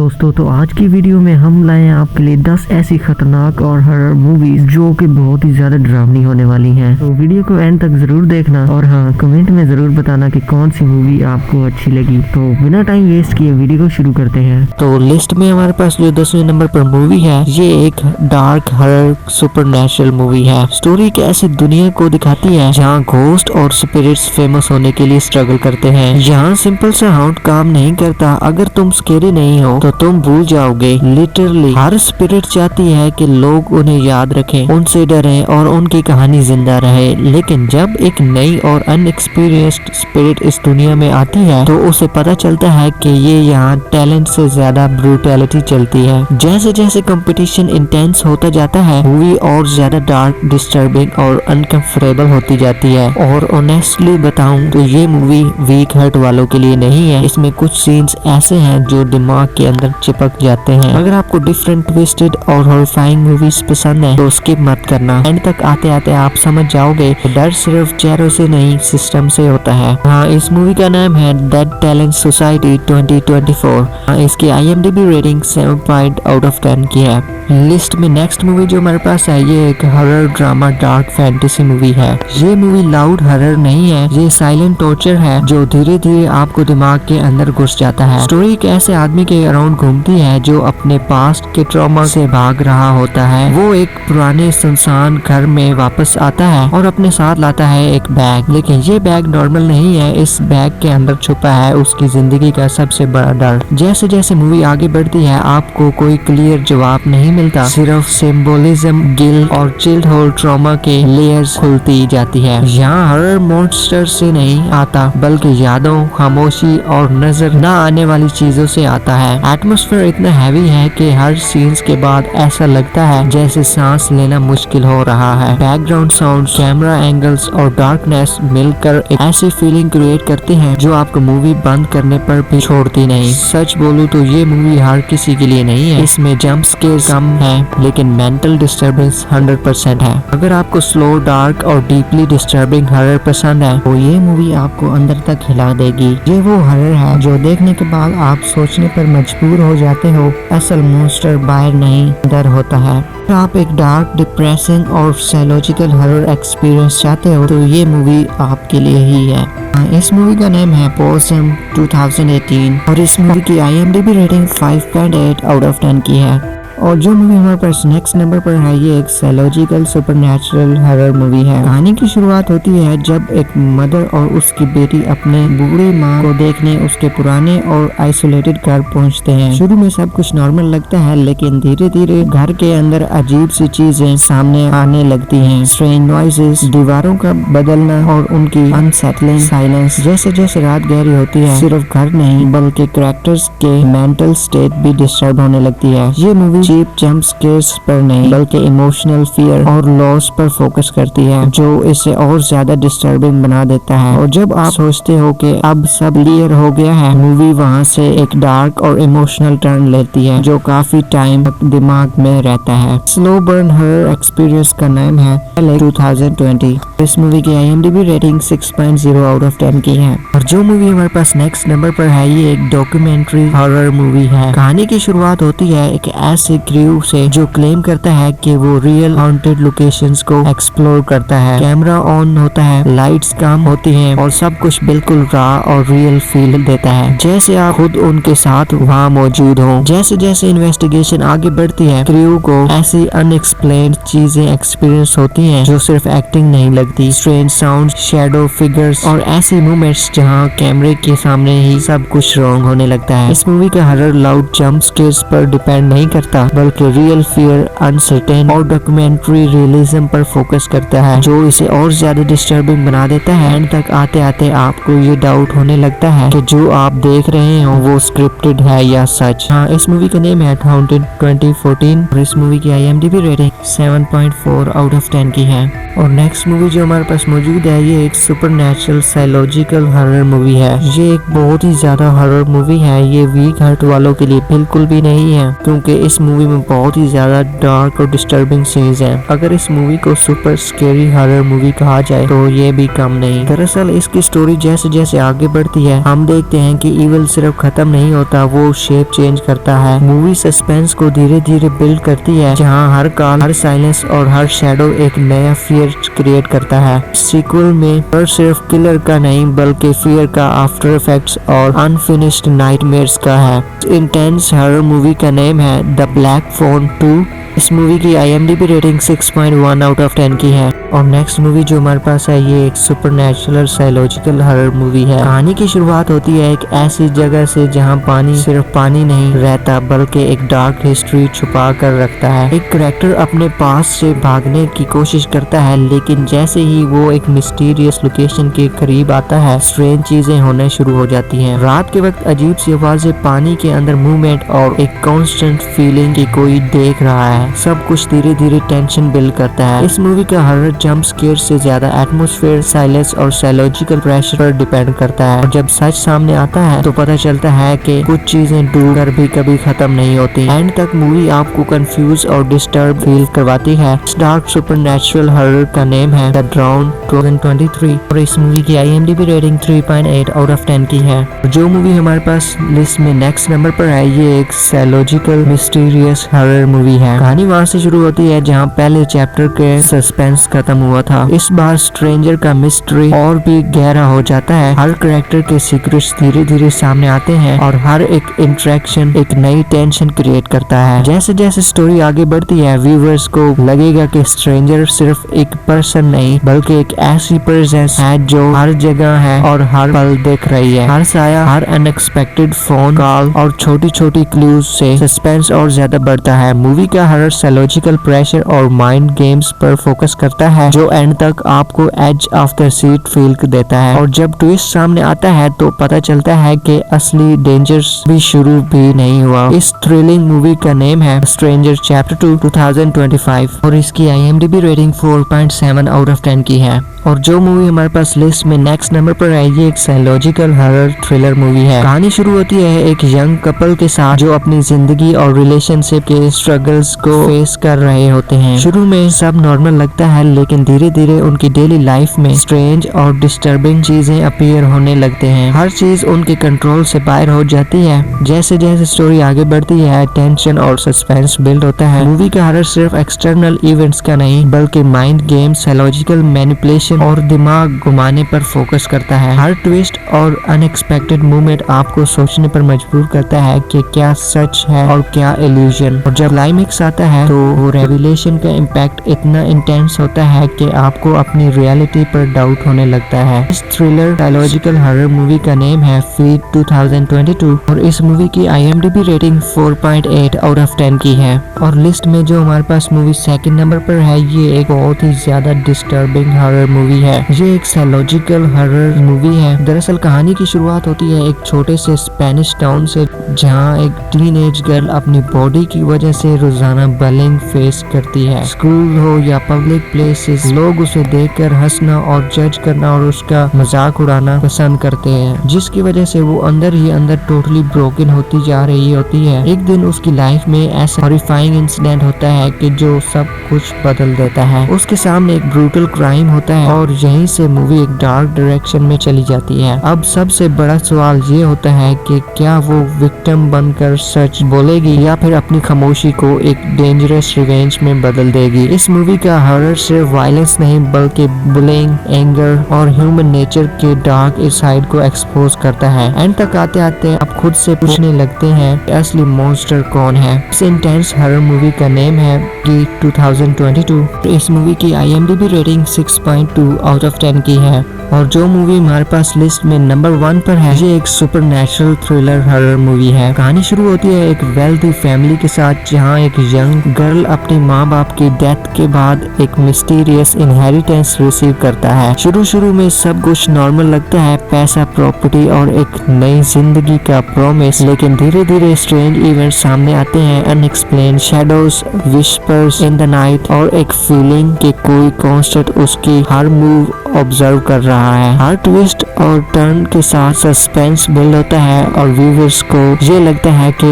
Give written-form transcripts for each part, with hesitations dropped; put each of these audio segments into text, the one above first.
दोस्तों, तो आज की वीडियो में हम लाए हैं आपके लिए 10 ऐसी खतरनाक और हॉरर मूवीज जो कि बहुत ही ज्यादा डरावनी होने वाली हैं। तो वीडियो को एंड तक जरूर देखना और हाँ, कमेंट में जरूर बताना कि कौन सी मूवी आपको अच्छी लगी। तो बिना टाइम वेस्ट किए वीडियो को शुरू करते हैं। तो लिस्ट में हमारे पास जो 10वें नंबर पर मूवी है, ये एक डार्क हॉरर सुपरनैचुरल मूवी है। स्टोरी एक ऐसी दुनिया को दिखाती है जहाँ घोस्ट और स्पिरिट्स फेमस होने के लिए स्ट्रगल करते हैं। यहाँ सिंपल सा हाउंड काम नहीं करता। अगर तुम स्केरी नहीं हो तो तुम भूल जाओगे। लिटरली हर स्पिरिट चाहती है कि लोग उन्हें याद रखें, उनसे डरें और उनकी कहानी जिंदा रहे। लेकिन जब एक नई और अनएक्सपीरियंस्ड स्पिरिट इस दुनिया में आती है तो उसे पता चलता है कि ये यहाँ टैलेंट से ज्यादा ब्रूटैलिटी चलती है। जैसे जैसे कंपटीशन इंटेंस होता जाता है, मूवी और ज्यादा डार्क, डिस्टर्बिंग और अनकंफर्टेबल होती जाती है। और ऑनेस्टली बताऊं तो ये मूवी वीक हार्ट वालों के लिए नहीं है। इसमें कुछ सीन्स ऐसे हैं जो दिमाग के अंदर चिपक जाते हैं। अगर आपको डिफरेंट, ट्विस्टेड और हॉरिफाइंग मूवीज पसंद है तो स्किप मत करना। एंड तक आते आते आप समझ जाओगे डर सिर्फ चेहरों से नहीं, सिस्टम से होता है। हाँ, इस मूवी का नाम है डेड टैलेंट सोसाइटी 2024। इसकी IMDb रेटिंग 7 आउट ऑफ 10 की है। लिस्ट में नेक्स्ट मूवी जो हमारे पास है, ये एक horror drama dark fantasy movie है। ये मूवी लाउड हॉरर नहीं है, ये साइलेंट टॉर्चर है जो धीरे धीरे आपको दिमाग के अंदर घुस जाता है। स्टोरी एक ऐसे आदमी के अराउंड घूमती है जो अपने पास्ट के ट्रॉमा से भाग रहा होता है। वो एक पुराने सुनसान घर में वापस आता है और अपने साथ लाता है एक बैग। लेकिन ये बैग नॉर्मल नहीं है। इस बैग के अंदर छुपा है उसकी जिंदगी का सबसे बड़ा डर। जैसे जैसे मूवी आगे बढ़ती है आपको कोई क्लियर जवाब नहीं मिलता, सिर्फ सिंबोलिज्म, गिल्ट और चिल्ड होल ट्रॉमा के लेयर्स खुलती जाती है। यहाँ हॉरर मॉन्स्टर से नहीं आता बल्कि यादों, खामोशी और नजर न आने वाली चीजों से आता है। एटमॉस्फेयर इतना हैवी है कि हर सीन्स के बाद ऐसा लगता है जैसे सांस लेना मुश्किल हो रहा है। बैकग्राउंड साउंड, कैमरा एंगल्स और डार्कनेस मिलकर एक ऐसी फीलिंग क्रिएट करती है जो आपको मूवी बंद करने पर भी छोड़ती नहीं। सच बोलूं तो ये मूवी हर किसी के लिए नहीं है। इसमें जंप स्केयर कम है लेकिन मेंटल डिस्टर्बेंस 100% है। अगर आपको स्लो, डार्क और डीपली डिस्टर्बिंग हॉरर पसंद है तो ये मूवी आपको अंदर तक हिला देगी। ये वो हॉरर है जो देखने के बाद आप सोचने पर मजबूर हो जाते हो, असल मॉन्स्टर बाहर नहीं अंदर होता है। अगर आप एक डार्क, डिप्रेसिंग और साइकोलॉजिकल हॉरर एक्सपीरियंस चाहते हो तो ये मूवी आपके लिए ही है। इस मूवी का नाम है पोसम 2018 और इस मूवी की IMDb रेटिंग 5.8 आउट ऑफ 10 की है। और जो मूवी हमारे पास नेक्स्ट नंबर पर है, ये एक साइकोलॉजिकल सुपरनैचुरल हॉरर मूवी है। कहानी की शुरुआत होती है जब एक मदर और उसकी बेटी अपने बूढ़ी माँ को देखने उसके पुराने और आइसोलेटेड घर पहुँचते हैं। शुरू में सब कुछ नॉर्मल लगता है लेकिन धीरे धीरे घर के अंदर अजीब सी चीजें सामने आने लगती हैं। स्ट्रेंज नॉइजेस, दीवारों का बदलना और उनकी अनसेटलिंग साइलेंस। जैसे जैसे रात गहरी होती है, सिर्फ घर नहीं बल्कि कैरेक्टर्स के मेंटल स्टेट भी डिस्टर्ब होने लगती है। ये मूवी चीप जंप स्केयर्स पर नहीं बल्कि इमोशनल फियर और लॉस पर फोकस करती है जो इसे और ज्यादा डिस्टर्बिंग बना देता है। और जब आप सोचते हो कि अब सब क्लियर हो गया है, मूवी वहां से एक डार्क और इमोशनल टर्न लेती है जो काफी टाइम तक दिमाग में रहता है। स्लो बर्न हॉरर एक्सपीरियंस का नाम है 2020। इस मूवी की IMDb रेटिंग 6.0 आउट ऑफ 10 की है। और जो मूवी हमारे पास नेक्स्ट नंबर पर है, ये एक डॉक्यूमेंट्री हॉरर मूवी है। कहानी की शुरुआत होती है एक ऐसे क्रू से जो क्लेम करता है कि वो रियल हॉन्टेड लोकेशंस को एक्सप्लोर करता है। कैमरा ऑन होता है, लाइट्स काम होती हैं और सब कुछ बिल्कुल रॉ और रियल फील देता है, जैसे आप खुद उनके साथ वहाँ मौजूद हो। जैसे जैसे इन्वेस्टिगेशन आगे बढ़ती है, क्रू को ऐसी अनएक्सप्लेन्ड चीजें एक्सपीरियंस होती हैं जो सिर्फ एक्टिंग नहीं लगती। स्ट्रेंज साउंड, शैडो फिगर्स और ऐसी मूवमेंट्स जहाँ कैमरे के सामने ही सब कुछ रॉन्ग होने लगता है। इस मूवी का हॉरर लाउड जंप स्केयर्स पर डिपेंड नहीं करता बल्कि रियल फियर, अनसर्टेन और डॉक्यूमेंट्री रियलिज्म पर फोकस करता है जो इसे और ज्यादा डिस्टर्बिंग बना देता है। एंड तक आते आते आपको ये डाउट होने लगता है कि जो आप देख रहे हो वो स्क्रिप्टेड है या सच। हाँ, इस मूवी का नेम है हॉन्टेड 2014 और इस मूवी की IMDb रेटिंग 7.4 आउट ऑफ 10 की है। और नेक्स्ट मूवी जो हमारे पास मौजूद है, ये एक सुपरनैचुरल साइकोलॉजिकल हॉरर मूवी है। ये एक बहुत ही ज्यादा हॉरर मूवी है। ये वीक हार्ट वालों के लिए बिल्कुल भी नहीं है क्योंकि इस मूवी में बहुत ही ज्यादा डार्क और डिस्टर्बिंग सीन्स हैं। अगर इस मूवी को सुपर स्केरी हॉरर मूवी कहा जाए तो ये भी कम नहीं। दरअसल इसकी स्टोरी जैसे जैसे आगे बढ़ती है हम देखते हैं कि इविल सिर्फ खत्म नहीं होता, वो शेप चेंज करता है। मूवी सस्पेंस को धीरे धीरे बिल्ड करती है, जहाँ हर कॉल, हर साइलेंस और हर शैडो एक नया फियर क्रिएट करता है। सीक्वल में पर सिर्फ किलर का नहीं बल्कि फियर का आफ्टर इफेक्ट्स और अनफिनिश्ड नाइटमेयर्स का है। इंटेंस हॉरर मूवी का नेम है द ब्लैक फोन 2। इस मूवी की IMDb रेटिंग 6.1 आउट ऑफ 10 की है। और नेक्स्ट मूवी जो हमारे पास है ये एक सुपरनैचुरल साइकोलॉजिकल हॉरर मूवी है। कहानी की शुरुआत होती है एक ऐसी जगह से जहां पानी सिर्फ पानी नहीं रहता बल्कि एक डार्क हिस्ट्री छुपा कर रखता है। एक कैरेक्टर अपने पास से भागने की कोशिश करता है, लेकिन जैसे ही वो एक मिस्टीरियस लोकेशन के करीब आता है स्ट्रेंज चीजें होने शुरू हो जाती हैं। रात के वक्त अजीब सी आवाजें, पानी के अंदर मूवमेंट और एक कॉन्स्टेंट फीलिंग कि कोई देख रहा है। सब कुछ धीरे धीरे टेंशन बिल्ड करता है। इस मूवी का हॉरर जंप स्केयर से ज्यादा एटमॉस्फेयर, साइलेंस और साइकोलॉजिकल प्रेशर पर डिपेंड करता है। और जब सच सामने आता है तो पता चलता है कि कुछ चीजें डूब कर भी कभी खत्म नहीं होती। एंड तक मूवी आपको कंफ्यूज और डिस्टर्ब फील करवाती है। इस डार्क सुपरनैचुरल हॉरर का नेम है द ड्राउन 2023 और इस मूवी की IMDb रेटिंग 3.8 आउट ऑफ 10 की है। जो मूवी हमारे पास लिस्ट में नेक्स्ट नंबर पर है ये एक साइकोलॉजिकल मिस्टीरियस हॉरर मूवी है। कहानी वहाँ से शुरू होती है जहाँ पहले चैप्टर के सस्पेंस खत्म हुआ था। इस बार स्ट्रेंजर का मिस्ट्री और भी गहरा हो जाता है। हर कैरेक्टर के सीक्रेट्स धीरे धीरे सामने आते हैं और हर एक इंटरेक्शन एक नई टेंशन क्रिएट करता है। जैसे जैसे स्टोरी आगे बढ़ती है व्यूअर्स को लगेगा कि स्ट्रेंजर सिर्फ एक पर्सन नहीं बल्कि एक ऐसी प्रेजेंस है जो हर जगह है और हर पल देख रही है। हर साया, हर अनएक्सपेक्टेड फोन कॉल और छोटी छोटी क्लूज से सस्पेंस और ज्यादा बढ़ता है। मूवी का हर साइकोलॉजिकल प्रेशर और माइंड गेम्स पर फोकस करता है जो एंड तक आपको edge of the seat feel देता है। और जब ट्विस्ट सामने आता है तो पता चलता है कि असली डेंजर्स भी शुरू भी नहीं हुआ। इस थ्रिलिंग मूवी का नेम है स्ट्रेंजर चैप्टर 2 2025 और इसकी IMDb रेटिंग 4.7 आउट ऑफ 10 की है। और जो मूवी हमारे पास लिस्ट में नेक्स्ट नंबर पर है ये एक साइकोलॉजिकल हॉरर थ्रिलर मूवी है। कहानी शुरू होती है एक यंग कपल के साथ जो अपनी जिंदगी और रिलेशनशिप के स्ट्रगल्स को फेस कर रहे होते हैं। शुरू में सब नॉर्मल लगता है लेकिन धीरे धीरे उनकी डेली लाइफ में स्ट्रेंज और डिस्टर्बिंग चीजें अपीयर होने लगते हैं। हर चीज उनके कंट्रोल से बाहर हो जाती है। जैसे जैसे स्टोरी आगे बढ़ती है टेंशन और सस्पेंस बिल्ड होता है। मूवी का हॉरर सिर्फ एक्सटर्नल इवेंट्स का नहीं बल्कि माइंड गेम, साइकोलॉजिकल मैनिपुलेशन और दिमाग घुमाने पर फोकस करता है। हर ट्विस्ट और अनएक्सपेक्टेड मूवमेंट आपको सोचने पर मजबूर करता है कि क्या सच है और क्या इल्यूजन। और जब क्लाइमेक्स आता है तो वो रेवलेशन का इम्पैक्ट इतना इंटेंस होता है कि आपको अपनी रियलिटी पर डाउट होने लगता है। इस थ्रिलर साइकोलॉजिकल हॉरर मूवी का नेम है फीड 2022 और इस मूवी की IMDb रेटिंग 4.8 आउट ऑफ 10 की है। और लिस्ट में जो हमारे पास मूवी सेकंड नंबर पर है ये एक बहुत ही ज्यादा डिस्टर्बिंग हॉरर मूवी है। ये एक साइकोलॉजिकल हॉरर मूवी है। दरअसल कहानी की शुरुआत होती है एक छोटे से स्पेनिश टाउन से जहाँ एक टीनेज गर्ल अपनी बॉडी की वजह से रोजाना बलिंग फेस करती है। स्कूल हो या पब्लिक प्लेसेस लोग उसे देखकर हंसना और जज करना और उसका मजाक उड़ाना पसंद करते हैं, जिसकी वजह से वो अंदर ही अंदर टोटली ब्रोकन होती जा रही होती है। एक दिन उसकी लाइफ में ऐसा हॉरिफाइंग इंसिडेंट होता है कि जो सब कुछ बदल देता है। उसके सामने एक ब्रूटल क्राइम होता है और यहीं से मूवी एक डार्क डायरेक्शन में चली जाती है। अब सबसे बड़ा सवाल ये होता है कि क्या वो विक्टिम बनकर सच बोलेगी या फिर अपनी खामोशी को एक डेंजरस रिवेंज में बदल देगी। इस मूवी का हॉरर सिर्फ वायलेंस नहीं बल्कि बुलिंग, एंगर और ह्यूमन नेचर के डार्क साइड को एक्सपोज करता है। एंड तक आते आते आप खुद से पूछने लगते हैं कि असली मॉन्स्टर कौन है। इस इंटेंस हॉरर मूवी का नेम है 2022। इस मूवी की IMDb रेटिंग 6.2 आउट ऑफ 10 की है। और जो मूवी हमारे पास लिस्ट में नंबर 1 पर है ये एक सुपरनैचुरल थ्रिलर हॉरर मूवी है। कहानी शुरू होती है एक वेल्दी फैमिली के साथ जहां एक यंग गर्ल अपनी माँ बाप की डेथ के बाद एक मिस्टीरियस इनहेरिटेंस रिसीव करता है। शुरू में सब कुछ नॉर्मल लगता है, पैसा, प्रॉपर्टी और एक नई जिंदगी का प्रॉमिस, लेकिन धीरे धीरे स्ट्रेंज इवेंट सामने आते हैं। Unexplained shadows, whispers in the night और एक फीलिंग कि कोई कॉन्स्टेंट उसकी हर मूव ऑब्जर्व कर रहा है। हर ट्विस्ट और टर्न के साथ सस्पेंस बिल्ड होता है और व्यूअर्स को ये लगता है कि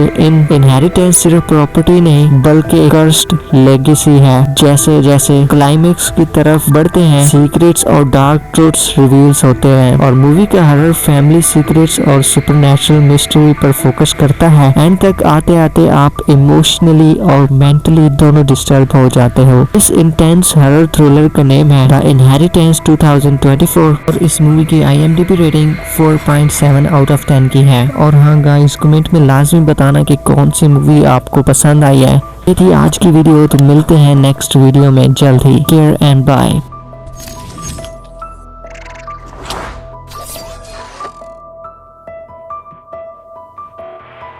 इनहेरिटेंस सिर्फ प्रॉपर्टी नहीं बल्कि कर्स्ड लेगेसी है। जैसे जैसे क्लाइमेक्स की तरफ बढ़ते हैं, सीक्रेट्स और डार्क ट्रूथ्स रिवील्स होते हैं और मूवी का हर फैमिली सीक्रेट्स और सुपरनैचुरल मिस्ट्री पर फोकस करता है। एंड तक आते आते आप इमोशनली और मेंटली दोनों डिस्टर्ब हो जाते हो। इस इंटेंस हॉरर थ्रिलर का नेम है द इनहेरिटेंस 2024 और इस मूवी की IMDb रेटिंग 4.7 आउट ऑफ 10 की है। और हाँ गाइस, कमेंट में लाजमी बताना कि कौन सी मूवी आपको पसंद आई है। ये थी आज की वीडियो, तो मिलते हैं नेक्स्ट वीडियो में जल्द ही। Care and bye.